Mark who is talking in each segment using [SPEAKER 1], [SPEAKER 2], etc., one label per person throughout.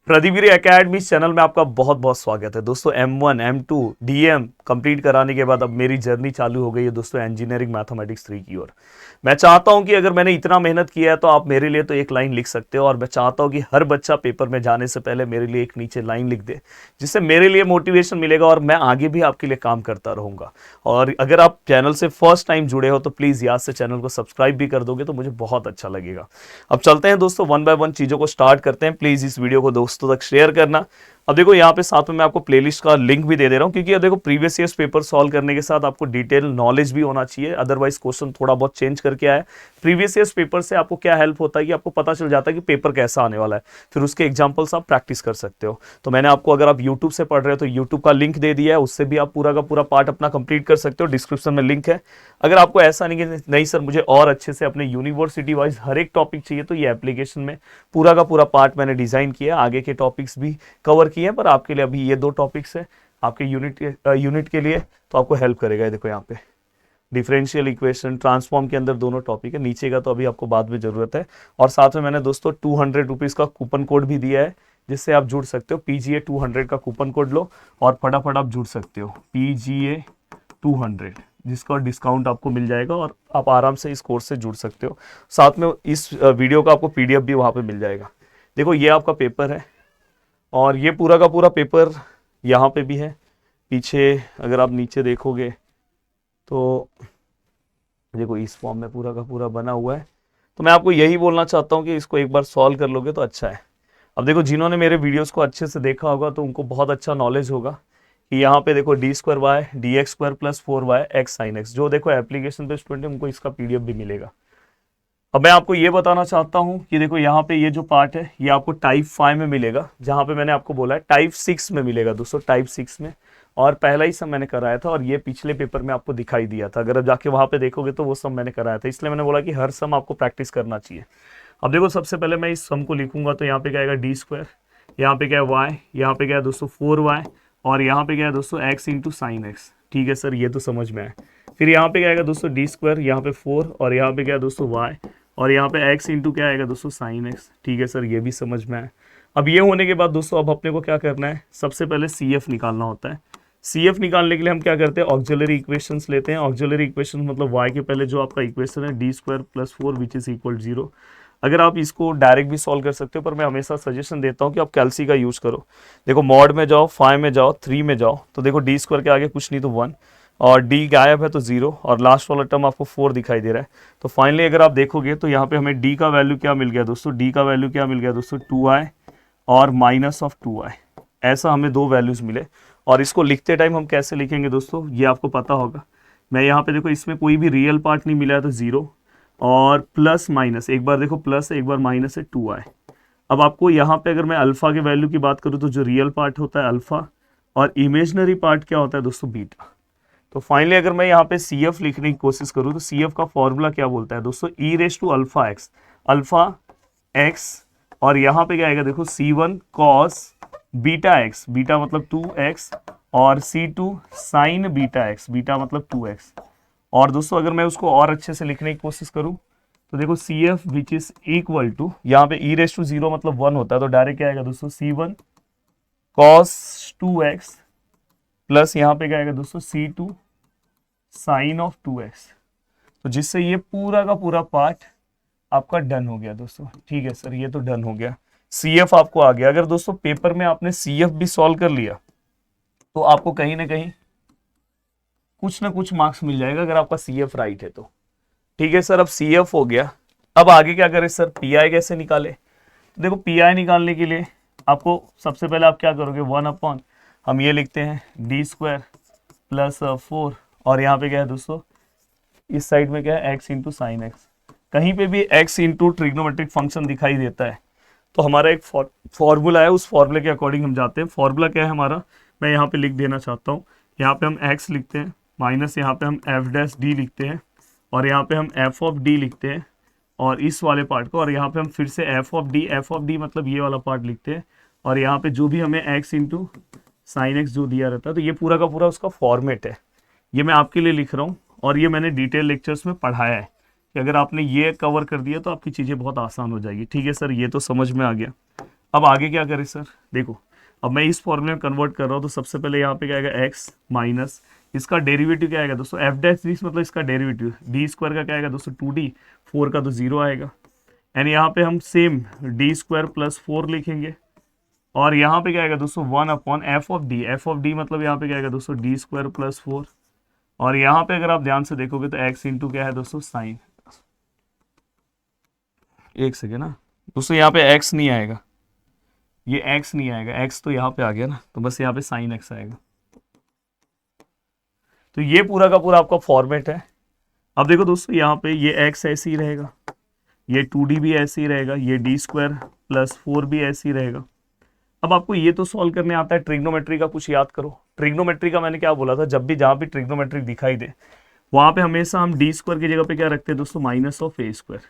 [SPEAKER 1] प्रदीपगिरी academy channel में आपका बहुत बहुत स्वागत है दोस्तों। M1 M2 DM कंप्लीट कराने के बाद अब मेरी जर्नी चालू हो गई है दोस्तों इंजीनियरिंग मैथमेटिक्स 3 की ओर। मैं चाहता हूं कि अगर मैंने इतना मेहनत किया है तो आप मेरे लिए तो एक लाइन लिख सकते हो, और मैं चाहता हूं कि हर बच्चा पेपर में जाने से पहले मेरे लिए एक नीचे लाइन लिख दे, जिससे मेरे लिए मोटिवेशन मिलेगा और मैं आगे भी आपके लिए काम करता रहूंगा। और अगर आप चैनल से फर्स्ट टाइम जुड़े हो तो प्लीज़ याद से चैनल को सब्सक्राइब भी कर दोगे तो मुझे बहुत अच्छा लगेगा। अब चलते हैं दोस्तों, वन बाय वन चीज़ों को स्टार्ट करते हैं। प्लीज़ इस वीडियो को दोस्तों तक शेयर करना। अब देखो यहाँ पे साथ में मैं आपको प्लेलिस्ट का लिंक भी दे रहा हूँ, क्योंकि अब देखो प्रीवियस ईयर्स पेपर सॉल्व करने के साथ आपको डिटेल नॉलेज भी होना चाहिए, अदरवाइज क्वेश्चन थोड़ा बहुत चेंज करके आया। प्रीवियस ईयर्स पेपर से आपको क्या हेल्प होता है कि आपको पता चल जाता है कि पेपर कैसा आने वाला है, फिर उसके एग्जाम्पल्स आप प्रैक्टिस कर सकते हो। तो मैंने आपको, अगर आप यूट्यूब से पढ़ रहे हो तो यूट्यूब का लिंक दे दिया है, उससे भी आप पूरा का पूरा पार्ट अपना कंप्लीट कर सकते हो। डिस्क्रिप्शन में लिंक है। अगर आपको ऐसा नहीं कि नहीं सर मुझे और अच्छे से अपने यूनिवर्सिटी वाइज हर एक टॉपिक चाहिए, तो ये एप्लीकेशन में पूरा का पूरा पार्ट मैंने डिजाइन किया है। आगे के टॉपिक्स भी कवर किए हैं, पर आपके लिए अभी ये 2 टॉपिक्स है आपके यूनिट के लिए, तो आपको हेल्प करेगा। ये देखो यहाँ पे डिफरेंशियल इक्वेशन, ट्रांसफॉर्म के अंदर दोनों टॉपिक है। नीचे का तो अभी आपको बाद में जरूरत है। और साथ में मैंने दोस्तों 200 रुपीज़ का कूपन कोड भी दिया है, जिससे आप जुड़ सकते हो। PGA 200 का कूपन कोड लो और फटाफट आप जुड़ सकते हो। PGA 200 जिसका डिस्काउंट आपको मिल जाएगा और आप आराम से इस कोर्स से जुड़ सकते हो। साथ में इस वीडियो का आपको PDF भी वहाँ पे मिल जाएगा। देखो ये आपका पेपर है, और ये पूरा का पूरा पेपर यहाँ पे भी है। पीछे अगर आप नीचे देखोगे तो देखो इस फॉर्म में पूरा का पूरा बना हुआ है। तो मैं आपको यही बोलना चाहता हूँ कि इसको एक बार सॉल्व कर लोगे तो अच्छा है। अब देखो जिन्होंने मेरे वीडियोस को अच्छे से देखा होगा तो उनको बहुत अच्छा नॉलेज होगा कि यहाँ पे देखो d² dx² + 4y x sin x, जो देखो एप्लीकेशन पे स्टूडेंट है उनको इसका PDF भी मिलेगा। अब मैं आपको ये बताना चाहता हूँ कि देखो यहाँ पे ये जो पार्ट है ये आपको टाइप 5 में मिलेगा, जहाँ पे मैंने आपको बोला है टाइप 6 में मिलेगा दोस्तों, टाइप 6 में। और पहला ही सब मैंने कराया था, और ये पिछले पेपर में आपको दिखाई दिया था। अगर आप जाके वहाँ पे देखोगे तो वो सम मैंने कराया था, इसलिए मैंने बोला कि हर सम आपको प्रैक्टिस करना चाहिए। अब देखो सबसे पहले मैं इस सम को लिखूंगा तो यहाँ पे क्या आएगा d², यहाँ पे क्या है y, यहाँ पे क्या है दोस्तों 4y, और यहाँ पे क्या है दोस्तों x × sin x। ठीक है सर, ये तो समझ में आए। फिर यहाँ पे क्या आएगा दोस्तों d², यहाँ पे 4, और यहाँ पे क्या है दोस्तों y, और यहाँ पे x × क्या आएगा दोस्तों sin x। ठीक है सर, ये भी समझ में आए। अब ये होने के बाद दोस्तों अब अपने को क्या करना है, सबसे पहले CF निकालना होता है। CF निकालने के लिए हम क्या करते हैं, ऑक्सिलरी इक्वेशंस लेते हैं। ऑक्सिलरी इक्वेशन मतलब y के पहले जो आपका इक्वेशन है d² + 4 विच इज इक्वल 0। अगर आप इसको डायरेक्ट भी सॉल्व कर सकते हो, पर मैं हमेशा सजेशन देता हूँ कि आप कैल्सी का यूज करो। देखो मॉड में जाओ, 5 में जाओ, 3 में जाओ, तो देखो d² के आगे कुछ नहीं तो 1, और d गायब है तो 0, और लास्ट वाला टर्म आपको 4 दिखाई दे रहा है। तो फाइनली अगर आप देखोगे तो यहाँ पे हमें d का वैल्यू क्या मिल गया दोस्तों, d का वैल्यू क्या मिल गया दोस्तों 2i और -2i। ऐसा हमें 2 वैल्यूज मिले। और इसको लिखते टाइम हम कैसे लिखेंगे दोस्तों, ये आपको पता होगा। मैं यहाँ पे देखो इसमें कोई भी रियल पार्ट नहीं मिला है तो 0, और प्लस माइनस, एक बार देखो प्लस है एक बार माइनस है 2i। अब आपको यहाँ पे अगर मैं अल्फा के वैल्यू की बात करूँ तो जो रियल पार्ट होता है अल्फा, और इमेजनरी पार्ट क्या होता है दोस्तों बीटा। तो फाइनली अगर मैं यहाँ पे CF लिखने की कोशिश करूँ तो CF का फॉर्मूला क्या बोलता है दोस्तों, e⁴ अल्फा x, और यहाँ पे क्या आएगा देखो C1 cos beta x, beta मतलब 2x, और C2 sin beta x, beta मतलब 2x। और दोस्तों अगर मैं उसको और अच्छे से लिखने की कोशिश करूं तो देखो CF which is equal to, यहाँ पे e⁴ मतलब 1 होता है, तो डायरेक्ट क्या आएगा दोस्तों C1 cos 2x प्लस यहाँ पे क्या आएगा दोस्तों C2 sin of 2x। तो जिससे ये पूरा का पूरा पार्ट आपका डन हो गया दोस्तों। ठीक है सर, ये तो डन हो गया, CF आपको आ गया। अगर दोस्तों पेपर में आपने CF भी सॉल्व कर लिया तो आपको कहीं ना कहीं कुछ ना कुछ मार्क्स मिल जाएगा, अगर आपका CF राइट है तो। ठीक है सर, अब CF हो गया, अब आगे क्या करें सर, PI कैसे निकाले। तो देखो PI निकालने के लिए आपको सबसे पहले आप क्या करोगे, 1/, हम ये लिखते हैं d² + 4, और यहाँ पे क्या है दोस्तों इस साइड में क्या है x × sin x। कहीं पे भी x × ट्रिग्नोमेट्रिक फंक्शन दिखाई देता है तो हमारा एक फॉर्मूला है, उस फॉर्मूले के अकॉर्डिंग हम जाते हैं। फॉर्मूला क्या है हमारा, मैं यहाँ पे लिख देना चाहता हूँ। यहाँ पे हम x लिखते हैं, माइनस यहाँ पे हम f' लिखते हैं, और यहाँ पे हम f(d) लिखते हैं, और इस वाले पार्ट को, और यहाँ पे हम फिर से f(d) मतलब ये वाला पार्ट लिखते हैं, और यहाँ पे जो भी हमें x × sin x जो दिया रहता है, तो ये पूरा का पूरा उसका फॉर्मेट है। ये मैं आपके लिए लिख रहा हूँ, और ये मैंने डिटेल लेक्चर्स में पढ़ाया है कि अगर आपने ये कवर कर दिया तो आपकी चीज़ें बहुत आसान हो जाएगी। ठीक है सर, ये तो समझ में आ गया। अब आगे क्या करें सर, देखो अब मैं इस फॉर्मूले में कन्वर्ट कर रहा हूँ, तो सबसे पहले यहाँ पे क्या आएगा एक्स माइनस इसका डेरिवेटिव क्या आएगा दोस्तों, एफ डैश डी मतलब इसका डेरिवेटिव डी स्क्वायर का क्या आएगा दोस्तों 2d, 4 का तो 0 आएगा। एंड यहाँ पे हम सेम डी स्क्वायर प्लस 4 लिखेंगे, और यहाँ पे क्या आएगा दोस्तों 1 upon F of D, F of D मतलब यहाँ पे क्या आएगा दोस्तों डी स्क्वायर प्लस 4, और यहाँ पे अगर आप ध्यान से देखोगे तो एक्स इंटू क्या है दोस्तों साइन, एक सेकेंड ना दोस्तों, यहाँ पे एक्स नहीं आएगा, ये एक्स नहीं आएगा, एक्स तो यहाँ पे आ गया ना, तो बस यहाँ पे साइन एक्स आएगा। तो ये पूरा का पूरा आपका फॉर्मेट है। अब देखो दोस्तों यहाँ पे ये एक्स ऐसे ही रहेगा, ये 2d भी ऐसे ही रहेगा, ये डी स्क्वायर प्लस 4 भी ऐसे ही रहेगा। अब आपको ये तो सॉल्व करने आता है, ट्रिग्नोमेट्री का कुछ याद करो। ट्रिग्नोमेट्री का मैंने क्या बोला था, जब भी जहाँ भी ट्रिग्नोमेट्री दिखाई दे वहाँ पे हमेशा हम डी स्क्वायर की जगह पे क्या रखते हैं दोस्तों माइनस ऑफ ए स्क्वायर।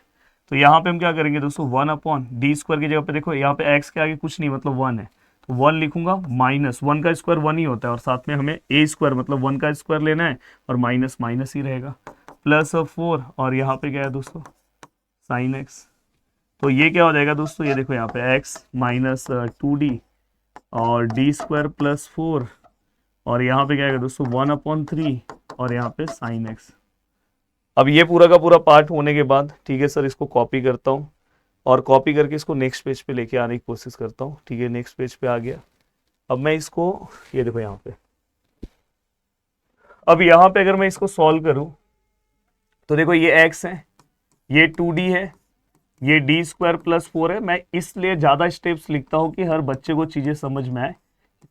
[SPEAKER 1] तो यहाँ पे हम क्या करेंगे दोस्तों 1 अपॉन डी स्क्वायर की जगह पे देखो यहाँ पे एक्स के आगे कुछ नहीं मतलब 1 है, तो 1 लिखूंगा, माइनस 1 का स्क्वायर 1 ही होता है, और साथ में हमें ए स्क्वायर मतलब 1 का स्क्वायर लेना है, और माइनस माइनस ही रहेगा, प्लस 4, और यहाँ पे क्या है दोस्तों साइन एक्स। तो ये क्या हो जाएगा दोस्तों, ये देखो यहाँ पे x माइनस 2d और डी स्क्वायर प्लस 4, और यहाँ पे क्या आएगा दोस्तों 1/3, और यहाँ पे साइन एक्स। अब ये पूरा का पूरा पार्ट होने के बाद ठीक है सर, इसको कॉपी करता हूँ, और कॉपी करके इसको नेक्स्ट पेज पे लेके आने की कोशिश करता हूँ। ठीक है, नेक्स्ट पेज पे आ गया। अब मैं इसको, ये देखो यहाँ पे, अब यहाँ पे अगर मैं इसको सॉल्व करूँ तो देखो ये x है, ये 2d है, ये डी स्क्वायर प्लस 4 है। मैं इसलिए ज़्यादा स्टेप्स लिखता हूँ कि हर बच्चे को चीज़ें समझ में आए।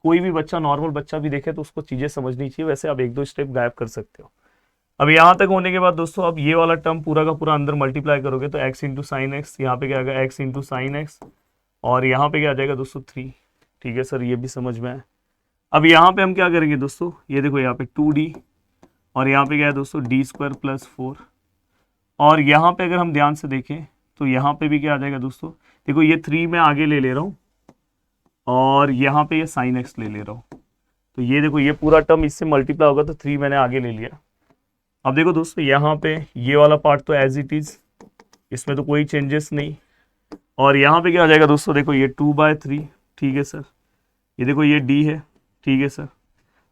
[SPEAKER 1] कोई भी बच्चा, नॉर्मल बच्चा भी देखे तो उसको चीज़ें समझनी चाहिए, वैसे आप 1-2 स्टेप गायब कर सकते हो। अब यहाँ तक होने के बाद दोस्तों, अब ये वाला टर्म पूरा का पूरा अंदर मल्टीप्लाई करोगे तो x इंटू साइन एक्स, यहाँ पे क्या आएगा x इंटू साइन एक्स, और यहाँ पे क्या आ जाएगा दोस्तों 3। ठीक है सर, ये भी समझ में आए। अब यहाँ पे हम क्या करेंगे दोस्तों, ये देखो यहाँ पे 2d, और यहाँ पे क्या है दोस्तों डी स्क्वायर प्लस 4, और यहाँ पे अगर हम ध्यान से देखें तो यहाँ पे भी क्या आ जाएगा दोस्तों, देखो ये 3 मैं आगे ले रहा हूँ, और यहाँ पे ये साइन एक्स ले रहा हूँ, तो ये देखो ये पूरा टर्म इससे मल्टीप्लाई होगा तो 3 मैंने आगे ले लिया। अब देखो दोस्तों यहाँ पे ये वाला पार्ट तो एज इट इज, इसमें तो कोई चेंजेस नहीं, और यहाँ पे क्या आ जाएगा दोस्तों, देखो ये 2/3। ठीक है सर, ये देखो ये d है। ठीक है सर,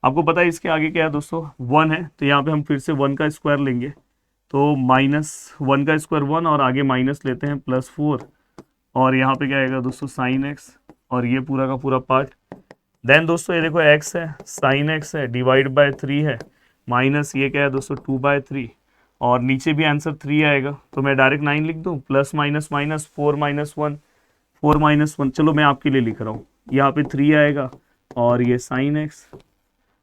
[SPEAKER 1] आपको पता है इसके आगे क्या है दोस्तों 1 है, तो यहाँ पे हम फिर से 1 का स्क्वायर लेंगे, तो -1 का स्क्वायर 1, और आगे माइनस लेते हैं +4, और यहाँ पे क्या आएगा दोस्तों साइन एक्स, और ये पूरा का पूरा पार्ट। देन दोस्तों ये देखो x है, साइन एक्स है, डिवाइड बाय 3 है, माइनस ये क्या है दोस्तों 2/3, और नीचे भी आंसर 3 आएगा, तो मैं डायरेक्ट 9 लिख दूँ, प्लस माइनस माइनस 4 - 1, 4 - 1, चलो मैं आपके लिए लिख रहा हूँ, यहाँ पे 3 आएगा, और ये साइन एक्स।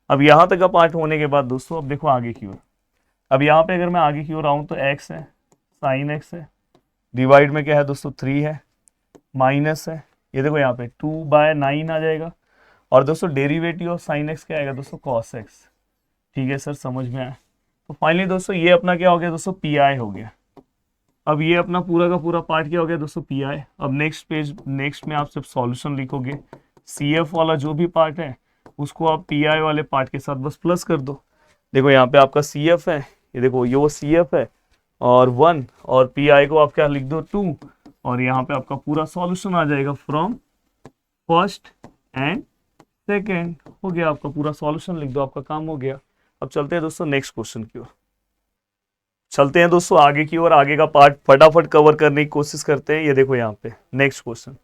[SPEAKER 1] अब यहाँ तक का पार्ट होने के बाद दोस्तों, अब देखो आगे की ओर, अब यहाँ पे अगर मैं आगे की ओर आऊँ तो x है, साइन एक्स है, डिवाइड में क्या है दोस्तों 3 है, माइनस है, ये देखो यहाँ पे 2/9 आ जाएगा, और दोस्तों डेरिवेटिव ऑफ साइन एक्स क्या आएगा दोस्तों कॉस एक्स। ठीक है सर, समझ में आया। तो फाइनली दोस्तों ये अपना क्या हो गया दोस्तों पी आई हो गया। अब ये अपना पूरा का पूरा पार्ट क्या हो गया दोस्तों पी आई। अब नेक्स्ट पेज, नेक्स्ट में आप सिर्फ सॉल्यूशन लिखोगे, सी एफ वाला जो भी पार्ट है उसको आप पी आई वाले पार्ट के साथ बस प्लस कर दो। देखो यहाँ पे आपका सी एफ है, ये देखो ये वो सी एफ है और 1, और पी आई को आप क्या लिख दो 2, और यहाँ पे आपका पूरा सॉल्यूशन आ जाएगा फ्रॉम फर्स्ट एंड सेकेंड। हो गया आपका पूरा सॉल्यूशन, लिख दो, आपका काम हो गया। अब चलते हैं दोस्तों नेक्स्ट क्वेश्चन की ओर, चलते हैं दोस्तों आगे की ओर, आगे का पार्ट फटाफट कवर करने की कोशिश करते हैं। ये देखो यहाँ पे नेक्स्ट क्वेश्चन,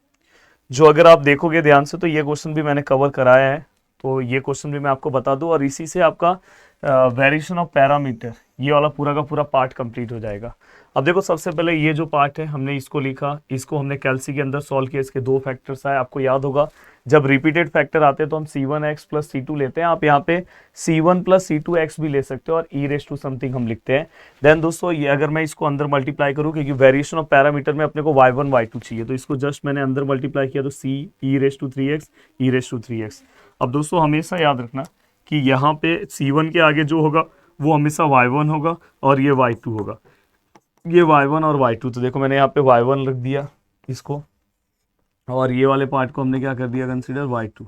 [SPEAKER 1] जो अगर आप देखोगे ध्यान से तो ये क्वेश्चन भी मैंने कवर कराया है, तो ये क्वेश्चन भी मैं आपको बता दूं, और इसी से आपका वेरिएशन ऑफ पैरामीटर ये वाला पूरा का पूरा पार्ट कंप्लीट हो जाएगा। अब देखो सबसे पहले ये जो पार्ट है हमने इसको लिखा, इसको हमने कैलसी के अंदर सॉल्व किया, इसके 2 फैक्टर्स आए। आपको याद होगा जब रिपीटेड फैक्टर आते हैं तो हम c1x + c2 लेते हैं, आप यहाँ पे c1 + c2x भी ले सकते हो, और e रेस टू समथिंग हम लिखते हैं। देन दोस्तों ये अगर मैं इसको अंदर मल्टीप्लाई करूँ, क्योंकि वेरिएशन ऑफ पैरामीटर में अपने को y1 y2 चाहिए, तो इसको जस्ट मैंने अंदर मल्टीप्लाई किया, तो c e⁻3x e⁻3x। अब दोस्तों हमेशा याद रखना कि यहाँ पे c1 के आगे जो होगा वो हमेशा y1 होगा, और ये y2 होगा, ये y1 और y2। तो देखो मैंने यहाँ पे y1 रख दिया इसको, और ये वाले पार्ट को हमने क्या कर दिया कंसीडर y2।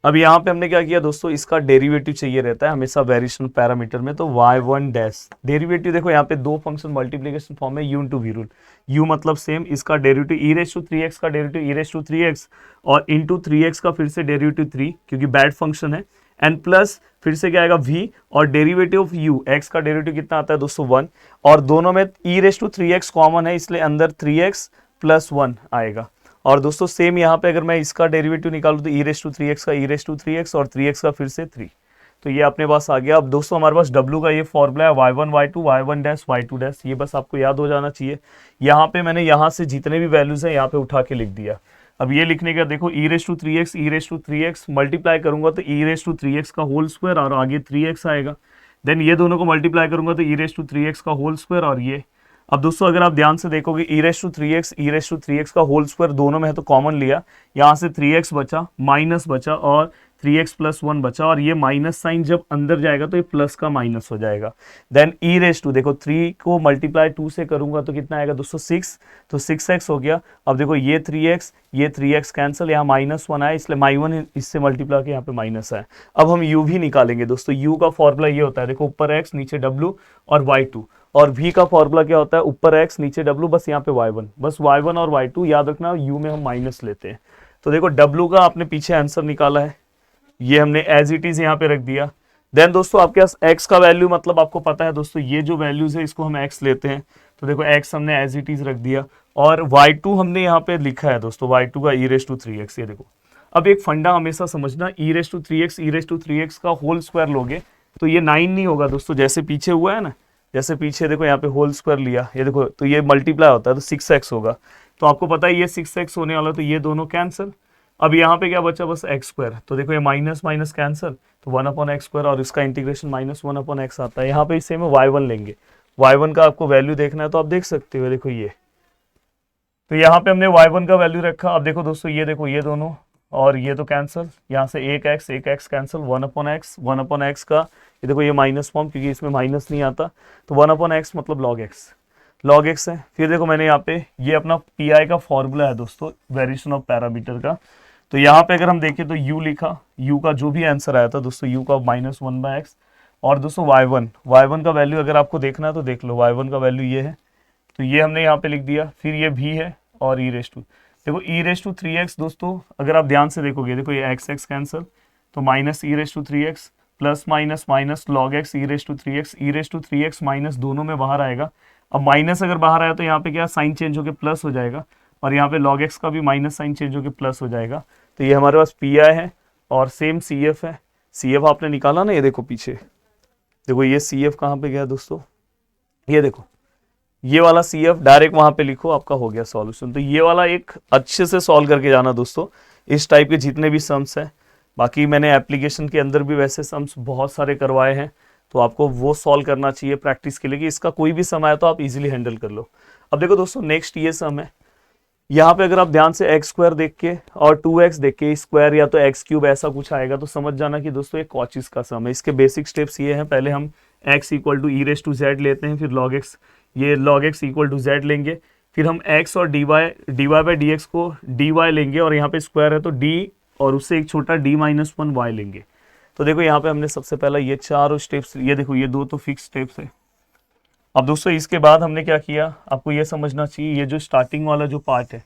[SPEAKER 1] अब यहाँ पे हमने क्या किया दोस्तों, इसका डेरिवेटिव चाहिए रहता है हमेशा वेरिएशन पैरामीटर में, तो y1 डैश डेरिवेटिव देखो यहाँ पे दो फंक्शन मल्टीप्लिकेशन फॉर्म है, u into v rule, u मतलब सेम, इसका derivative e raise to 3x का derivative e raise to 3x और इंटू 3x का फिर से डेरिवेटिव 3 क्योंकि बैड फंक्शन है, एंड प्लस फिर से क्या आएगा v और डेरिवेटिव ऑफ u, x का डेरिवेटिव कितना आता है दोस्तों 1, और दोनों में ई रेस टू 3x कॉमन है इसलिए अंदर 3x प्लस 1 आएगा। और दोस्तों सेम यहाँ पे अगर मैं इसका डेरिवेटिव निकालूँ तो ई रेस टू 3x का ई रेस टू 3x और 3x का फिर से 3, तो ये अपने पास आ गया। अब दोस्तों हमारे पास w का ये फॉर्मूला है y1 y2 y1 dash y2 dash, ये बस आपको याद हो जाना चाहिए। यहाँ पे मैंने यहाँ से जितने भी वैल्यूज हैं यहाँ पे उठा के लिख दिया। अब ये लिखने का देखो ई रेस टू 3x मल्टीप्लाई करूंगा तो ई रेस टू 3x का होल स्क्वायर और आगे 3x आएगा, देन ये दोनों को मल्टीप्लाई करूंगा तो ई रेस टू 3x का होल स्क्वायर और ये। अब दोस्तों अगर आप ध्यान से देखोगे ई रेस टू 3x का होल स्क्वायर दोनों में है तो कॉमन लिया, यहाँ से 3x बचा, माइनस बचा और 3x प्लस 1 बचा, और ये माइनस साइन जब अंदर जाएगा तो ये प्लस का माइनस हो जाएगा। देन ई रेस टू देखो 3 को मल्टीप्लाई 2 से करूंगा तो कितना आएगा दोस्तों 6, तो 6x हो गया। अब देखो ये 3x कैंसिल, यहाँ -1 आया इसलिए -1 इससे मल्टीप्लाई के यहाँ पे माइनस आया। अब हम u भी निकालेंगे दोस्तों, u का फॉर्मूला ये होता है देखो ऊपर x नीचे w और y2, और v का फॉर्मूला क्या होता है ऊपर x नीचे w, बस यहाँ पे y1, बस y1 और y2 याद रखना, u में हम माइनस लेते हैं। तो देखो w का आपने पीछे आंसर निकाला है, ये हमने एज इट इज यहाँ पे रख दिया। देन दोस्तों आपके पास x का वैल्यू मतलब आपको पता है दोस्तों, ये जो वैल्यूज है इसको हम x लेते हैं, तो देखो x हमने एज इट इज रख दिया, और y2 हमने यहाँ पे लिखा है दोस्तों y2 का ई रेस टू 3x, ये देखो। अब एक फंडा हमेशा समझना, ई रेस टू 3x का होल स्क्वायर लोगे तो ये 9 नहीं होगा दोस्तों, जैसे पीछे हुआ है ना, जैसे पीछे देखो यहाँ पे होल स्क्वायर लिया, ये देखो तो ये मल्टीप्लाई होता है तो 6x होगा, तो आपको पता है ये 6x होने वाला, तो ये दोनों कैंसिल। अब यहाँ पे क्या बचा बस x स्क्वायर, तो देखो ये माइनस माइनस कैंसिल, तो 1/x स्क्वायर और इसका इंटीग्रेशन -1/x आता है। यहाँ पे इसे में y1 लेंगे, y1 का आपको वैल्यू देखना है तो आप देख सकते हो, देखो ये, तो यहाँ पे हमने y1 का वैल्यू रखा। अब देखो दोस्तों ये देखो ये दोनों और ये तो कैंसिल, यहाँ से 1x कैंसिल, 1/x का ये देखो ये माइनस फॉर्म क्योंकि इसमें माइनस नहीं आता, तो 1/x मतलब log x है। फिर देखो मैंने यहाँ पे ये अपना पी का फॉर्मूला है दोस्तों वेरिएशन ऑफ पैरामीटर का, तो यहाँ पे अगर हम देखें तो u लिखा, u का जो भी आंसर आया था दोस्तों u का -1/x, और दोस्तों y1 का वैल्यू अगर आपको देखना है तो देख लो, y1 का वैल्यू ये है, तो ये हमने यहाँ पे लिख दिया। फिर ये v है और ई रेस टू, देखो ई रेस टू 3x दोस्तों अगर आप ध्यान से देखोगे, देखो ये x कैंसिल, तो minus e raise to 3x plus minus minus log x e raise to 3x minus दोनों में बाहर आएगा। अब माइनस अगर बाहर आया तो यहाँ पे क्या साइन चेंज होकर प्लस हो जाएगा, और यहाँ पे log x का भी माइनस साइन चेंज होकर प्लस हो जाएगा। तो ये हमारे पास पी है और सेम सी एफ है, सी एफ आपने निकाला ना, ये देखो पीछे देखो ये सी एफ कहाँ पे गया दोस्तों, ये देखो ये वाला सी एफ डायरेक्ट वहां पे लिखो, आपका हो गया सॉल्यूशन। तो ये वाला एक अच्छे से सॉल्व करके जाना दोस्तों, इस टाइप के जितने भी सम्स हैं, बाकी मैंने एप्लीकेशन के अंदर भी वैसे सम्स बहुत सारे करवाए हैं, तो आपको वो सॉल्व करना चाहिए प्रैक्टिस के लिए कि इसका कोई भी सम आए तो आप इजीली हैंडल कर लो। अब देखो दोस्तों नेक्स्ट ये सम है, यहाँ पे अगर आप ध्यान से x स्क्वायर देख के और 2x देख के स्क्वायर या तो x क्यूब ऐसा कुछ आएगा तो समझ जाना कि दोस्तों ये कॉचिस का सम है। इसके बेसिक स्टेप्स ये हैं, पहले हम x equal to e raise to z लेते हैं, फिर log x, ये log x equal to z लेंगे, फिर हम x और dy बाई dx को dy लेंगे, और यहाँ पे स्क्वायर है तो d और उससे एक छोटा d-1 y लेंगे। तो देखो यहाँ पे हमने सबसे पहला ये चारों स्टेप्स, ये देखो ये दो तो फिक्स स्टेप्स है। अब दोस्तों इसके बाद हमने क्या किया, आपको ये समझना चाहिए, ये जो स्टार्टिंग वाला जो पार्ट है,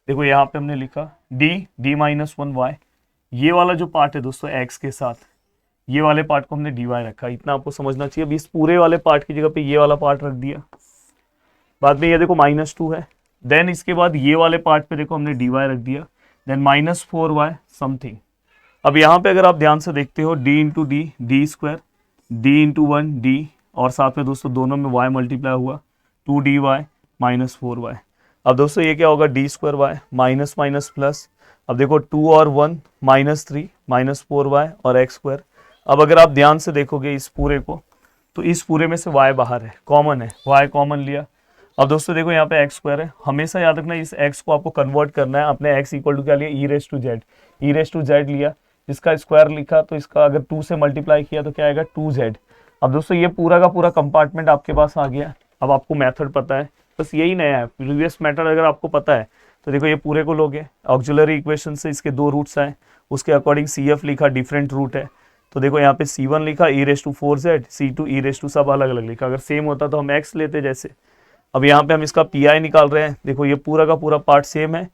[SPEAKER 1] देखो यहाँ पे हमने लिखा d-1 y, ये वाला जो पार्ट है दोस्तों x के साथ, ये वाले पार्ट को हमने dy रखा, इतना आपको समझना चाहिए। अब इस पूरे वाले पार्ट की जगह पे ये वाला पार्ट रख दिया, बाद में ये देखो -2 है, देन इसके बाद ये वाले पार्ट पे देखो हमने dy रख दिया, देन -4y समथिंग। अब यहाँ पे अगर आप ध्यान से देखते हो d into D, D square, d into 1 d, और साथ में दोस्तों दोनों में y मल्टीप्लाई हुआ 2dy -4y। अब दोस्तों ये क्या होगा d square y minus minus plus, अब देखो 2 और 1 -3 -4y और x स्क्वायर। अब अगर आप ध्यान से देखोगे इस पूरे को, तो इस पूरे में से y बाहर है, कॉमन है, y कॉमन लिया। अब दोस्तों देखो यहाँ पे x स्क्वायर है, हमेशा याद रखना इस x को आपको कन्वर्ट करना है, अपने x इक्वल टू क्या लिया, ई रेस टू जेड लिया, इसका स्क्वायर लिखा तो इसका अगर 2 से मल्टीप्लाई किया तो क्या आएगा 2z। अब दोस्तों ये पूरा का पूरा कंपार्टमेंट आपके पास आ गया। अब आपको मेथड पता है, बस यही नया है, प्रीवियस मेथड अगर आपको पता है तो देखो ये पूरे को लोगे, ऑक्सिलरी इक्वेशन से इसके दो रूट्स आए, उसके अकॉर्डिंग CF लिखा, डिफरेंट रूट है, तो देखो यहाँ पे C1 लिखा e⁴z, C2 e⁴ सब अलग अलग लिखा। अगर सेम होता तो हम x लेते जैसे। अब यहाँ पे हम इसका PI निकाल रहे हैं, देखो ये पूरा का पूरा पार्ट सेम है,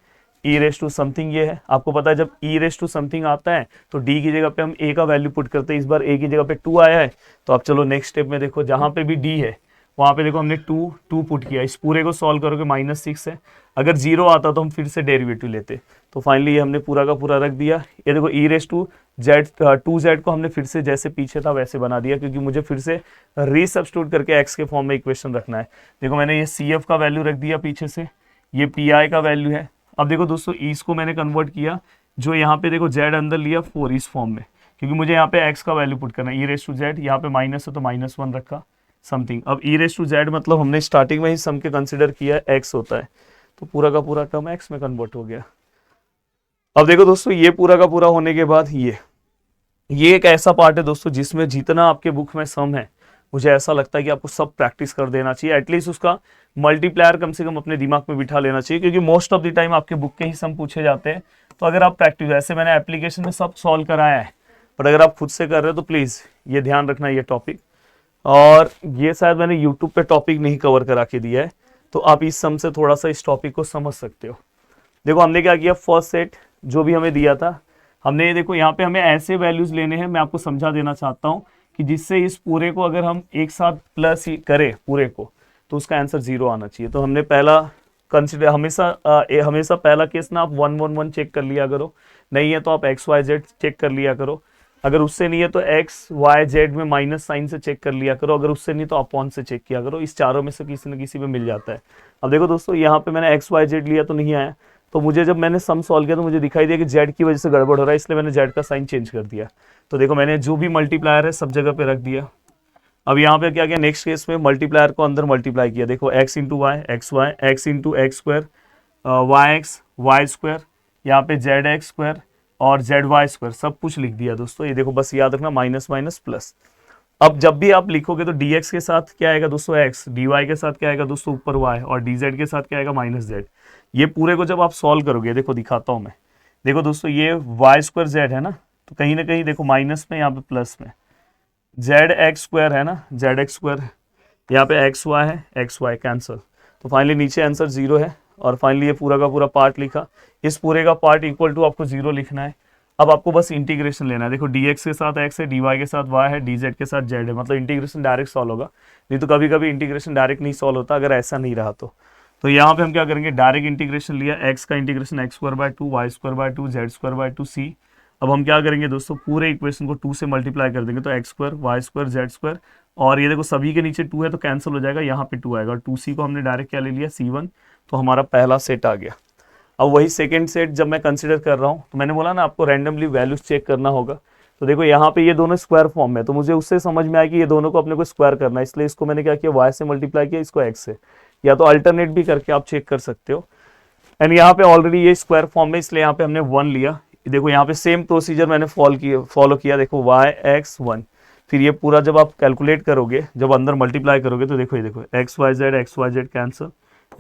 [SPEAKER 1] e⁻ समथिंग ये है। आपको पता है जब e⁻ समथिंग आता है तो d की जगह पे हम a का वैल्यू पुट करते हैं, इस बार a की जगह पे 2 आया है। तो अब चलो नेक्स्ट स्टेप में देखो, जहाँ पे भी d है वहाँ पे देखो हमने 2 पुट किया, इस पूरे को सॉल्व करोगे -6 है। अगर 0 आता तो हम फिर से डेरिवेटिव लेते। तो फाइनली ये हमने पूरा का पूरा रख दिया। ये देखो e⁻²z को हमने फिर से जैसे पीछे था वैसे बना दिया, क्योंकि मुझे फिर से रीसब्स्टिट्यूट करके x के फॉर्म में इक्वेशन रखना है। देखो मैंने ये CF का वैल्यू रख दिया पीछे से, ये PI का वैल्यू है। अब देखो दोस्तों इसको मैंने कन्वर्ट किया, जो यहाँ पे देखो z अंदर लिया 4 इस फॉर्म में, क्योंकि मुझे यहाँ पे x का वैल्यू पुट करना है, e⁻z, यहाँ पे माइनस है तो -1 रखा समथिंग। अब e⁻z मतलब हमने स्टार्टिंग में ही सम के कंसिडर किया x होता है, तो पूरा का पूरा टर्म x में कन्वर्ट हो गया। अब देखो दोस्तों ये पूरा का पूरा होने के बाद ये एक ऐसा पार्ट है दोस्तों जिसमें जितना आपके बुक में सम है, मुझे ऐसा लगता है कि आपको सब प्रैक्टिस कर देना चाहिए, एटलीस्ट उसका मल्टीप्लायर कम से कम अपने दिमाग में बिठा लेना चाहिए, क्योंकि मोस्ट ऑफ द टाइम आपके बुक के ही सम पूछे जाते हैं। तो अगर आप प्रैक्टिस, ऐसे मैंने एप्लीकेशन में सब सॉल्व कराया है, बट अगर आप खुद से कर रहे हो तो प्लीज़ ये ध्यान रखना ये टॉपिक। और ये शायद मैंने यूट्यूब पे टॉपिक नहीं कवर करा के दिया है, तो आप इस सम से थोड़ा सा इस टॉपिक को समझ सकते हो। देखो हमने क्या किया, फर्स्ट सेट जो भी हमें दिया था हमने, देखो यहाँ पे हमें ऐसे वैल्यूज लेने हैं, मैं आपको समझा देना चाहता हूँ कि जिससे इस पूरे को अगर हम एक साथ प्लस ही करें पूरे को तो उसका आंसर 0 आना चाहिए। तो हमने पहला कंसिडर, हमेशा पहला केस ना आप 1 1 1 चेक कर लिया करो, नहीं है तो आप XYZ चेक कर लिया करो, अगर उससे नहीं है तो XYZ में माइनस साइन से चेक कर लिया करो, अगर उससे नहीं तो अपॉन से चेक किया करो, इस चारों में से किसी न किसी में मिल जाता है। अब देखो दोस्तों यहाँ पे मैंने XYZ लिया तो नहीं आया, तो मुझे जब मैंने सम सॉल्व किया तो मुझे दिखाई दिया कि Z की वजह से गड़बड़ हो रहा है, इसलिए मैंने Z का साइन चेंज कर दिया। तो देखो मैंने जो भी मल्टीप्लायर है सब जगह पे रख दिया। अब यहाँ पे क्या किया, नेक्स्ट केस में मल्टीप्लायर को अंदर मल्टीप्लाई किया, देखो x into y XY, x into x², YX Y², यहाँ पे ZX² और ZY² सब कुछ लिख दिया दोस्तों। ये देखो बस याद रखना माइनस माइनस प्लस। अब जब भी आप लिखोगे तो dx के साथ क्या आएगा दोस्तों x, dy के साथ क्या आएगा दोस्तों ऊपर y, और dz के साथ क्या आएगा -z। ये पूरे को जब आप सॉल्व करोगे, देखो दिखाता हूं मैं, देखो दोस्तों ये y² z है ना, तो कहीं ना कहीं देखो माइनस में, यहाँ पे प्लस में zx² है ना, zx², यहाँ पे xy है, xy कैंसिल, तो फाइनली नीचे आंसर 0 है। और फाइनली ये पूरा का पूरा पार्ट लिखा, इस पूरे का पार्ट इक्वल टू आपको 0 लिखना है। अब आपको बस इंटीग्रेशन लेना है, देखो dx के साथ x है, dy के साथ y है, dz के साथ z है, मतलब इंटीग्रेशन डायरेक्ट सॉल्व होगा, नहीं तो कभी कभी इंटीग्रेशन डायरेक्ट नहीं सॉल्व होता अगर ऐसा नहीं रहा तो यहाँ पे हम क्या करेंगे, डायरेक्ट इंटीग्रेशन लिया, x का integration x²/2 y²/2 z²/2 c। अब हम क्या करेंगे दोस्तों, पूरे इक्वेशन को 2 से मल्टीप्लाई कर देंगे, तो x² y² z², और ये देखो सभी के नीचे 2 है तो कैंसिल हो जाएगा, यहाँ पे 2 आएगा, और 2c को हमने डायरेक्ट क्या ले लिया c1, तो हमारा पहला सेट आ गया। अब वही सेकेंड सेट जब मैं कंसिडर कर रहा हूँ, तो मैंने बोला ना आपको रैंडमली वैल्यूज चेक करना होगा, तो देखो यहाँ पे ये दोनों स्क्वायर फॉर्म में, तो मुझे उससे समझ में आया कि ये दोनों को अपने को स्क्वायर करना है, इसलिए इसको मैंने क्या किया, y से मल्टीप्लाई किया, इसको x से, या तो अल्टरनेट भी करके आप चेक कर सकते हो। एंड यहाँ पे ऑलरेडी ये स्क्वायर फॉर्म में, इसलिए यहाँ पे हमने 1 लिया। देखो यहाँ पे सेम प्रोसीजर मैंने फॉलो किया, देखो yx1, फिर ये पूरा जब आप कैलकुलेट करोगे, जब अंदर मल्टीप्लाई करोगे तो देखो ये देखो XYZ cancel,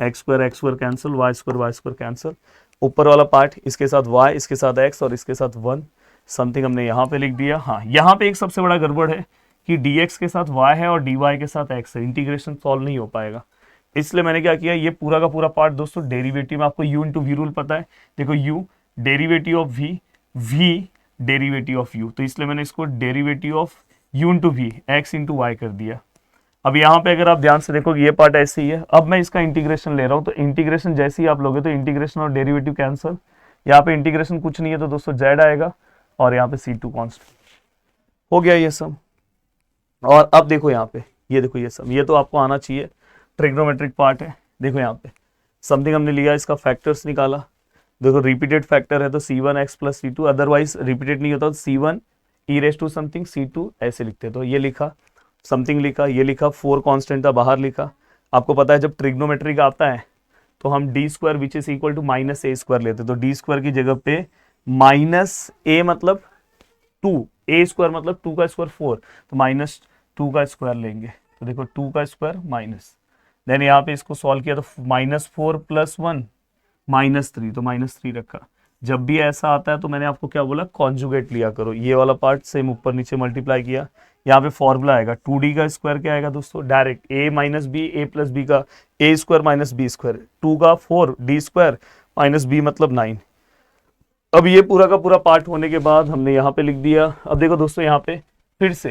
[SPEAKER 1] x² cancel, y² cancel, ऊपर वाला पार्ट इसके साथ y, इसके साथ x और इसके साथ 1 समथिंग हमने यहाँ पे लिख दिया। हाँ, यहाँ पे एक सबसे बड़ा गड़बड़ है कि dx के साथ y है और dy के साथ x है, इंटीग्रेशन सॉल्व नहीं हो पाएगा, इसलिए मैंने क्या किया, ये पूरा का पूरा पार्ट दोस्तों डेरिवेटिव में, आपको u इंटू वी रूल पता है, देखो u derivative of v, v derivative of u, तो इसलिए मैंने इसको derivative of u into v x into y कर दिया। अब यहाँ पे अगर आप ध्यान से देखोगे ये पार्ट ऐसे ही है, अब मैं इसका इंटीग्रेशन ले रहा हूँ, तो इंटीग्रेशन जैसे ही आप लोगे तो इंटीग्रेशन और डेरिवेटिव कैंसिल, यहाँ पे इंटीग्रेशन कुछ नहीं है तो दोस्तों z आएगा, और यहाँ पे c2 कांस्टेंट हो गया ये सम। और अब देखो यहाँ पे, ये देखो ये सम, ये तो आपको आना चाहिए, ट्रिग्नोमेट्रिक पार्ट है। देखो यहाँ पे समथिंग हमने लिया, इसका फैक्टर्स निकाला, देखो रिपीटेड फैक्टर है तो c1x + c2, अदरवाइज रिपीटेड नहीं होता तो c1 e⁻ समथिंग c2 ऐसे लिखते, तो ये लिखा, समथिंग लिखा, ये लिखा, 4 कांस्टेंट था बाहर लिखा। आपको पता है जब ट्रिग्नोमेट्रिक आता है तो हम d² which is equal to -a² लेते, तो d² की जगह पे -a मतलब 2, a² मतलब 2 का स्क्वायर 4, तो -2 का स्क्वायर लेंगे, तो देखो 2 का स्क्वायर माइनस, देन यहाँ पे इसको सॉल्व किया तो -4 + 1 -3, तो -3 रखा। जब भी ऐसा आता है तो मैंने आपको क्या बोला, कॉन्जुगेट लिया करो। ये वाला पार्ट सेम ऊपर नीचे मल्टीप्लाई किया, यहाँ पे फॉर्मूला आएगा 2d का स्क्वायर क्या आएगा दोस्तों, direct a minus b a plus b का a square minus b square, 2 का 4 d स्क्वायर माइनस बी मतलब 9। अब ये पूरा का पूरा पार्ट होने के बाद हमने यहाँ पे लिख दिया। अब देखो दोस्तों यहाँ पे फिर से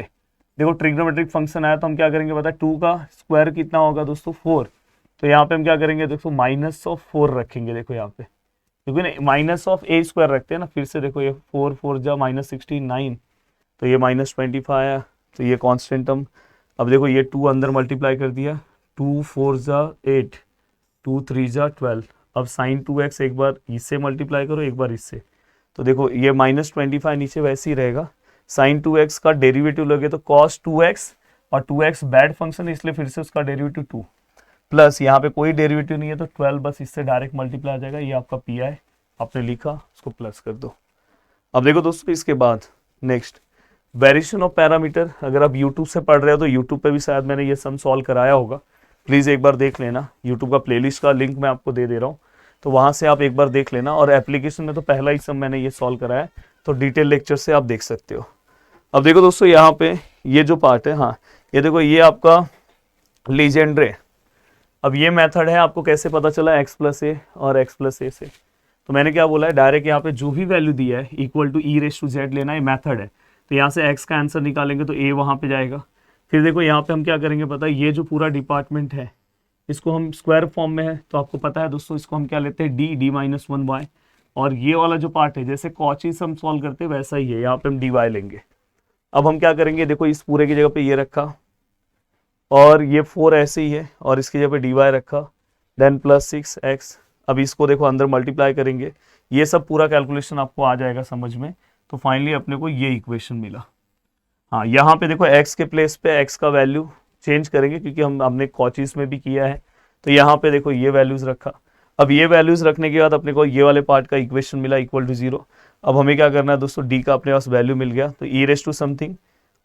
[SPEAKER 1] देखो ट्रिग्नोमेट्रिक फंक्शन आया तो हम क्या करेंगे पता है, 2 का स्क्वायर कितना होगा दोस्तों 4, तो यहाँ पे हम क्या करेंगे दोस्तों -4 रखेंगे। देखो यहाँ पे क्योंकि ना -a स्क्वायर रखते हैं ना, फिर से देखो ये 4 4 जा -69, तो ये -25 आया, तो ये कांस्टेंट हम, अब देखो ये 2 अंदर मल्टीप्लाई कर दिया, 2 4 जा 8, 2 3 जा 12। अब साइन 2x एक बार इससे मल्टीप्लाई करो, एक बार इससे, तो देखो ये -25 नीचे वैसे ही रहेगा। साइन 2x का डेरिवेटिव लोगे तो cos 2x, और 2x बैड फंक्शन इसलिए फिर से उसका डेरिवेटिव 2, प्लस यहाँ पे कोई डेरिवेटिव नहीं है तो 12 बस इससे डायरेक्ट मल्टीप्लाई आ जाएगा। ये आपका पी आई आपने लिखा, उसको प्लस कर दो। अब देखो दोस्तों इसके बाद नेक्स्ट वेरिएशन ऑफ पैरामीटर। अगर आप यूट्यूब से पढ़ रहे हो तो यूट्यूब पे भी शायद मैंने ये सम सॉल्व कराया होगा, प्लीज़ एक बार देख लेना। यूट्यूब का प्लेलिस्ट का लिंक मैं आपको दे दे रहा हूँ, तो वहाँ से आप एक बार देख लेना। और एप्लीकेशन में तो पहला ही सम मैंने ये सॉल्व कराया है, तो डिटेल लेक्चर से आप देख सकते हो। अब देखो दोस्तों यहाँ पे ये जो पार्ट है, हाँ ये देखो ये आपका लीजेंड्रे। अब ये मेथड है, आपको कैसे पता चला x प्लस ए और x प्लस ए से, तो मैंने क्या बोला है, डायरेक्ट यहाँ पे जो भी वैल्यू दिया है equal to e raise to z लेना है, मेथड है। तो यहाँ से x का आंसर निकालेंगे तो a वहाँ पे जाएगा। फिर देखो यहाँ पे हम क्या करेंगे पता है, ये जो पूरा डिपार्टमेंट है इसको हम स्क्वायर फॉर्म में है, तो आपको पता है दोस्तों इसको हम क्या लेते हैं d माइनस 1y, और ये वाला जो पार्ट है जैसे कॉचीज हम सॉल्व करते हैं वैसा ही है, यहाँ पे हम dy लेंगे। अब हम क्या करेंगे, देखो इस पूरे की जगह पे ये रखा, और ये 4 ऐसे ही है, और इसकी जगह पे dy रखा, देन प्लस 6x। अब इसको देखो अंदर मल्टीप्लाई करेंगे, ये सब पूरा कैलकुलेशन आपको आ जाएगा समझ में। तो फाइनली अपने को ये इक्वेशन मिला। हाँ यहाँ पे देखो x के प्लेस पे x का वैल्यू चेंज करेंगे क्योंकि हमने कॉचीज में भी किया है, तो यहाँ पे देखो ये वैल्यूज रखा। अब ये वैल्यूज रखने के बाद अपने को ये वाले पार्ट का इक्वेशन मिला इक्वल टू 0। अब हमें क्या करना है दोस्तों, d का अपने पास वैल्यू मिल गया, तो ई रेस टू समथिंग,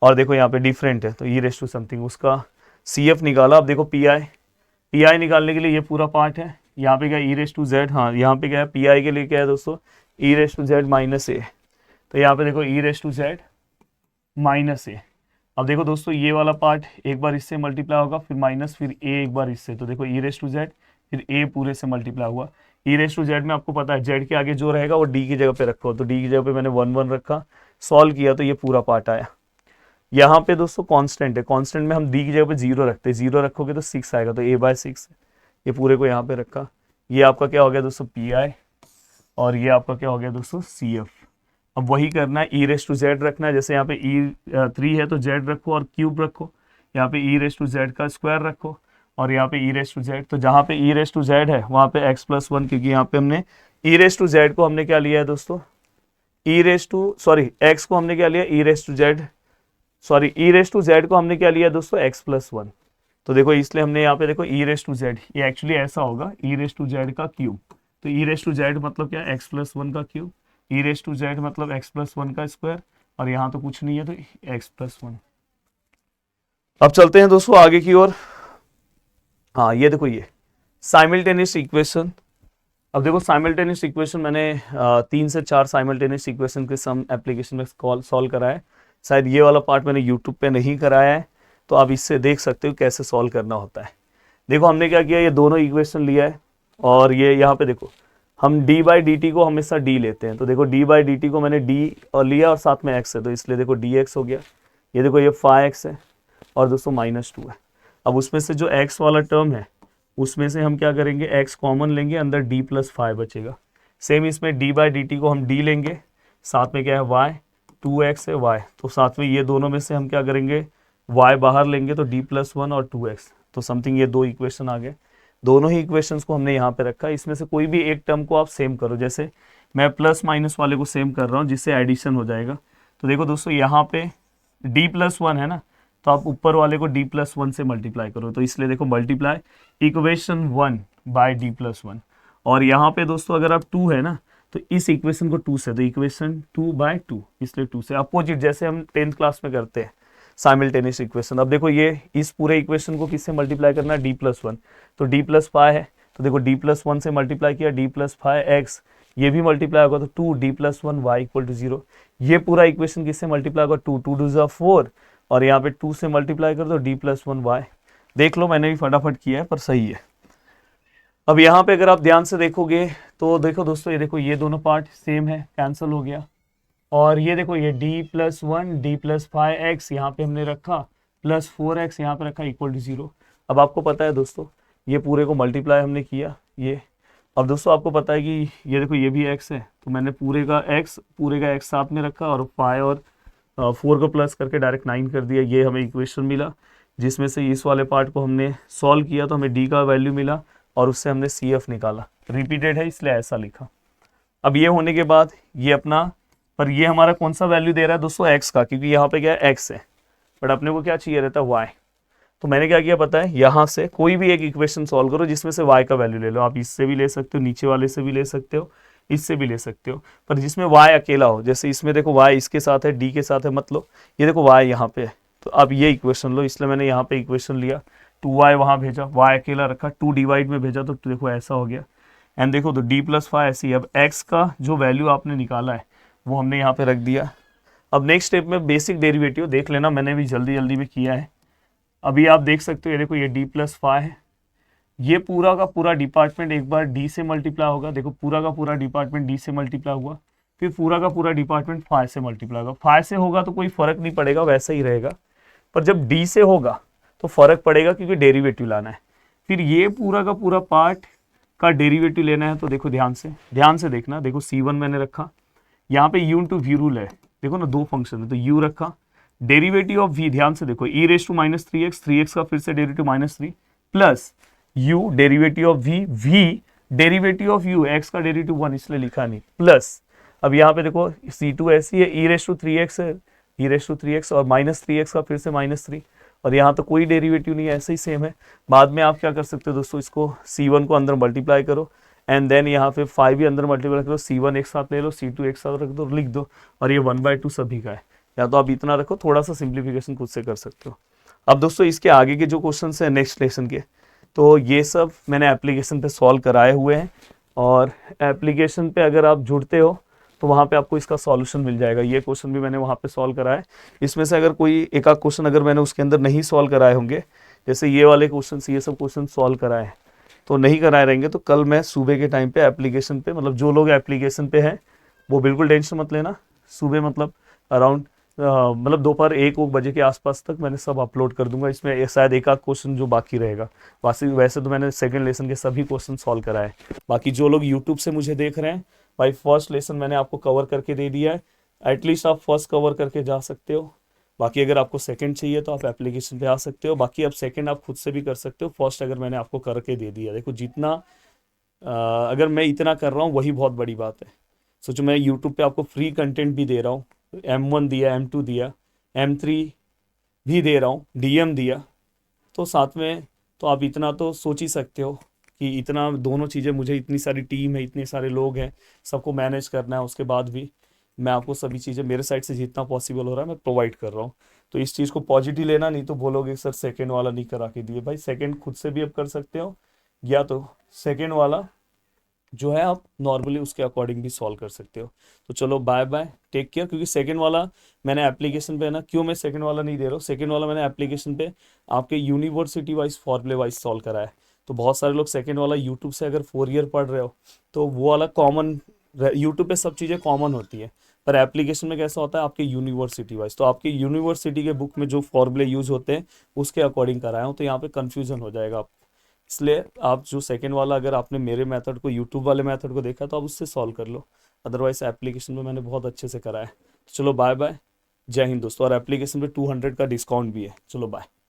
[SPEAKER 1] और देखो यहाँ पे डिफरेंट है तो ई रेस टू समथिंग, उसका CF निकाला। अब देखो PI निकालने के लिए ये पूरा पार्ट है, यहाँ पे क्या ई रेस टू जेड, हाँ यहाँ पे क्या है PI के लिए क्या है दोस्तों, ई रेस टू जेड माइनस ए, तो यहाँ पे देखो ई रेस टू जेड माइनस ए। अब देखो दोस्तों ये वाला पार्ट एक बार इससे मल्टीप्लाई होगा, फिर माइनस, फिर ए एक बार इससे, तो देखो ई रेस टू जेड फिर ए पूरे से मल्टीप्लाई हुआ। ई रेस टू जेड में आपको पता है जेड के आगे जो रहेगा वो डी की जगह पे रखो, तो डी की जगह पे मैंने 1 1 रखा, सॉल्व किया तो ये पूरा पार्ट आया। यहाँ पे दोस्तों कांस्टेंट है, कांस्टेंट में हम डी की जगह पे 0 रखते हैं, 0 रखोगे तो 6 आएगा, तो a/6 ये पूरे को यहाँ पे रखा। ये आपका क्या हो गया दोस्तों PI, और ये आपका क्या हो गया दोस्तों CF। अब वही करना है, ई रेस टू जेड रखना है, जैसे यहाँ पे E3 है तो जेड रखो और क्यूब रखो, यहाँ पे ई रेस टू जेड का स्क्वायर रखो, और यहाँ पे ई रेस टू जेड, तो जहाँ पे ई रेस टू जेड है वहाँ पे x प्लस 1, क्योंकि यहाँ पे हमने ई रेस टू जेड को हमने क्या लिया है दोस्तों, x को हमने क्या लिया ई रेस टू जेड को हमने क्या लिया दोस्तों x प्लस 1। तो देखो इसलिए हमने यहाँ पे देखो ई रेस टू जेड, ये एक्चुअली ऐसा होगा ई रेस टू जेड का क्यूब, तो ई रेस टू जेड मतलब क्या x प्लस 1 का cube, e raise to z मतलब x प्लस 1 का स्क्वायर, और यहाँ तो कुछ नहीं है तो x प्लस 1। अब चलते हैं दोस्तों आगे की ओर। हाँ ये देखो ये साइमल्टेनियस इक्वेशन। अब देखो साइमल्टेनियस इक्वेशन मैंने 3 से 4 साइमल्टेनियस इक्वेशन के सम एप्लीकेशन में सॉल्व करा है, शायद ये वाला पार्ट मैंने यूट्यूब पे नहीं कराया है, तो आप इससे देख सकते हो कैसे सॉल्व करना होता है। देखो हमने क्या किया, ये दोनों इक्वेशन लिया है, और ये यहाँ पे देखो हम d/dt को हमेशा d लेते हैं, तो देखो d/dt को मैंने d और लिया और साथ में x है, तो इसलिए देखो dx हो गया। ये देखो ये 5x है और दोस्तों -2 है। अब उसमें से जो x वाला टर्म है उसमें से हम क्या करेंगे, x कॉमन लेंगे, अंदर d प्लस 5 बचेगा। सेम इसमें d/dt को हम d लेंगे, साथ में क्या है y, 2x है y, तो साथ में ये दोनों में से हम क्या करेंगे y बाहर लेंगे, तो d प्लस 1 और 2x, तो समथिंग ये 2 इक्वेशन आ गए। दोनों ही इक्वेशंस को हमने यहाँ पे रखा, इसमें से कोई भी एक टर्म को आप सेम करो, जैसे मैं प्लस माइनस वाले को सेम कर रहा हूँ जिससे एडिशन हो जाएगा। तो देखो दोस्तों यहाँ पे d प्लस 1 है ना, तो आप ऊपर वाले को d प्लस 1 से मल्टीप्लाई करो, तो इसलिए देखो multiply equation 1 by d plus 1, और यहाँ पे दोस्तों अगर आप 2 है ना तो इस इक्वेशन को 2 से, तो इक्वेशन 2/2, इसलिए 2 से अपोजिट, जैसे हम 10th क्लास में करते हैं साइमल्टेनियस इक्वेशन। अब देखो ये इस पूरे इक्वेशन को किससे मल्टीप्लाई करना है, d प्लस 1, तो d प्लस 5 है, तो देखो d+1 से मल्टीप्लाई किया d+5x, ये भी मल्टीप्लाई होगा तो 2d+1y इक्वल टू 0। ये पूरा इक्वेशन किससे मल्टीप्लाई होगा, 2 2 2 4, और यहाँ पे 2 से मल्टीप्लाई कर दो d+1y। देख लो मैंने भी फटाफट किया है पर सही है। अब यहाँ पे अगर आप ध्यान से देखोगे तो देखो दोस्तों, ये देखो ये दोनों पार्ट सेम है, कैंसिल हो गया। और ये देखो ये d+1 d+5x यहाँ पे हमने रखा, +4x यहाँ पे रखा इक्वल टू 0। अब आपको पता है दोस्तों, ये पूरे को मल्टीप्लाई हमने किया ये। अब दोस्तों आपको पता है कि ये देखो ये भी x है, तो मैंने पूरे का x साथ में रखा और 5 और 4 को प्लस करके डायरेक्ट 9 कर दिया। ये हमें इक्वेशन मिला, जिसमें से इस वाले पार्ट को हमने सॉल्व किया तो हमें d का वैल्यू मिला और उससे हमने CF निकाला। रिपीटेड है इसलिए ऐसा लिखा। अब ये होने के बाद ये अपना, पर ये हमारा कौन सा वैल्यू दे रहा है दोस्तों, x का, क्योंकि यहाँ पे क्या है x है, बट अपने को क्या चाहिए रहता है y। तो मैंने क्या किया पता है, यहाँ से कोई भी एक इक्वेशन सॉल्व करो जिसमें से y का वैल्यू ले लो। आप इससे भी ले सकते हो, नीचे वाले से भी ले सकते हो, इससे भी ले सकते हो, पर जिसमें y अकेला हो। जैसे इसमें देखो y इसके साथ है, d के साथ है, मत लो, ये देखो y यहाँ पे है, तो आप ये इक्वेशन लो, इसलिए मैंने यहाँ पे इक्वेशन लिया। 2y वहाँ भेजा, y अकेला रखा, 2 डिवाइड में भेजा, तो देखो ऐसा हो गया। एंड देखो तो d+5 ऐसी है। अब x का जो वैल्यू आपने निकाला है वो हमने यहाँ पे रख दिया। अब नेक्स्ट स्टेप में बेसिक डेरिवेटिव देख लेना, मैंने भी जल्दी जल्दी में किया है। अभी आप देख सकते हो, ये देखो ये d+5 है, ये पूरा का पूरा डिपार्टमेंट एक बार d से मल्टीप्लाई होगा। देखो पूरा का पूरा डिपार्टमेंट d से मल्टीप्लाई हुआ, फिर पूरा का पूरा डिपार्टमेंट 5 से मल्टीप्लाई होगा। 5 से होगा तो कोई फर्क नहीं पड़ेगा, वैसा ही रहेगा, पर जब d से होगा तो फर्क पड़ेगा क्योंकि डेरिवेटिव लाना है। फिर ये पूरा का पूरा पार्ट का डेरिवेटिव लेना है, तो देखो ध्यान से देखना। देखो C1 मैंने रखा, यहाँ पे u इंटू v रूल है, देखो ना दो फंक्शन है तो u रखा, डेरिवेटिव ऑफ v ध्यान से देखो e⁻³ 3x का फिर से derivative -3 plus u derivative of v derivative of u, x का डेरिवेटिव 1 इसलिए लिखा नहीं, प्लस अब यहाँ पे देखो C2 ऐसी है, e⁻³ है, e⁻³ और -3x का फिर से -3, और यहाँ तो कोई डेरिवेटिव नहीं है, ऐसे ही सेम है। बाद में आप क्या कर सकते हो दोस्तों, इसको C1 को अंदर मल्टीप्लाई करो एंड देन यहाँ पे 5 भी अंदर मल्टीप्लाई करो, C1 एक साथ ले लो, C2 एक साथ रख दो, लिख दो, और ये 1/2 सभी का है। या तो आप इतना रखो, थोड़ा सा सिंप्लीफिकेशन खुद से कर सकते हो। अब दोस्तों इसके आगे के जो क्वेश्चन है नेक्स्ट लेसन के, तो ये सब मैंने एप्लीकेशन पे सॉल्व कराए हुए हैं, और एप्लीकेशन पे अगर आप जुड़ते हो तो वहाँ पे आपको इसका सॉल्यूशन मिल जाएगा। ये क्वेश्चन भी मैंने वहाँ पे सॉल्व कराया है। इसमें से अगर कोई एक आध क्वेश्चन अगर मैंने उसके अंदर नहीं सॉल्व कराए होंगे, जैसे ये वाले क्वेश्चन, ये सब क्वेश्चन सॉल्व कराए हैं तो नहीं कराए रहेंगे, तो कल मैं सुबह के टाइम पे एप्लीकेशन पे, मतलब जो लोग एप्लीकेशन पे हैं वो बिल्कुल टेंशन मत लेना, सुबह मतलब अराउंड मतलब दोपहर 1 बजे के आसपास तक मैंने सब अपलोड कर दूंगा। इसमें शायद एक आध क्वेश्चन जो बाकी रहेगा, वैसे तो मैंने सेकंड लेसन के सभी क्वेश्चन सॉल्व कराए। बाकी जो लोग यूट्यूब से मुझे देख रहे हैं, भाई फर्स्ट लेसन मैंने आपको कवर करके दे दिया है, एटलीस्ट आप फर्स्ट कवर करके जा सकते हो। बाकी अगर आपको सेकंड चाहिए तो आप एप्लीकेशन पे आ सकते हो, बाकी आप सेकंड आप खुद से भी कर सकते हो। फर्स्ट अगर मैंने आपको करके दे दिया, देखो जितना अगर मैं इतना कर रहा हूँ वही बहुत बड़ी बात है। सोचो मैं यूट्यूब पे आपको फ्री कंटेंट भी दे रहा हूँ, M1 दिया, M2 दिया, M3 भी दे रहा हूँ, DM दिया, तो साथ में तो आप इतना तो सोच ही सकते हो कि इतना दोनों चीज़ें, मुझे इतनी सारी टीम है, इतने सारे लोग हैं, सबको मैनेज करना है, उसके बाद भी मैं आपको सभी चीज़ें मेरे साइड से जितना पॉसिबल हो रहा है मैं प्रोवाइड कर रहा हूँ। तो इस चीज़ को पॉजिटिव लेना, नहीं तो बोलोगे सर सेकेंड वाला नहीं करा के दिए। भाई सेकेंड खुद से भी अब कर सकते हो, या तो सेकेंड वाला जो है आप नॉर्मली उसके अकॉर्डिंग भी सॉल्व कर सकते हो। तो चलो बाय बाय, टेक केयर। क्योंकि सेकंड वाला मैंने एप्लीकेशन पे है ना, क्यों मैं सेकंड वाला नहीं दे रहा हूँ, सेकंड वाला मैंने एप्लीकेशन पे आपके यूनिवर्सिटी वाइज फॉर्मूले वाइज सॉल्व करा है। तो बहुत सारे लोग सेकंड वाला यूट्यूब से अगर 4 ईयर पढ़ रहे हो तो वो वाला कॉमन, यूट्यूब पे सब चीज़ें कॉमन होती है, पर एप्लीकेशन में कैसा होता है आपके यूनिवर्सिटी वाइज। तो आपके यूनिवर्सिटी के बुक में जो फॉर्मूले यूज होते हैं उसके अकॉर्डिंग कराया हूँ, तो यहाँ पे कन्फ्यूजन हो जाएगा आपको। इसलिए आप जो सेकंड वाला, अगर आपने मेरे मेथड को, यूट्यूब वाले मेथड को देखा तो आप उससे सॉल्व कर लो, अदरवाइज एप्लीकेशन में मैंने बहुत अच्छे से कराया है। चलो बाय बाय, जय हिंद दोस्तों। और एप्लीकेशन पे 200 का डिस्काउंट भी है। चलो बाय।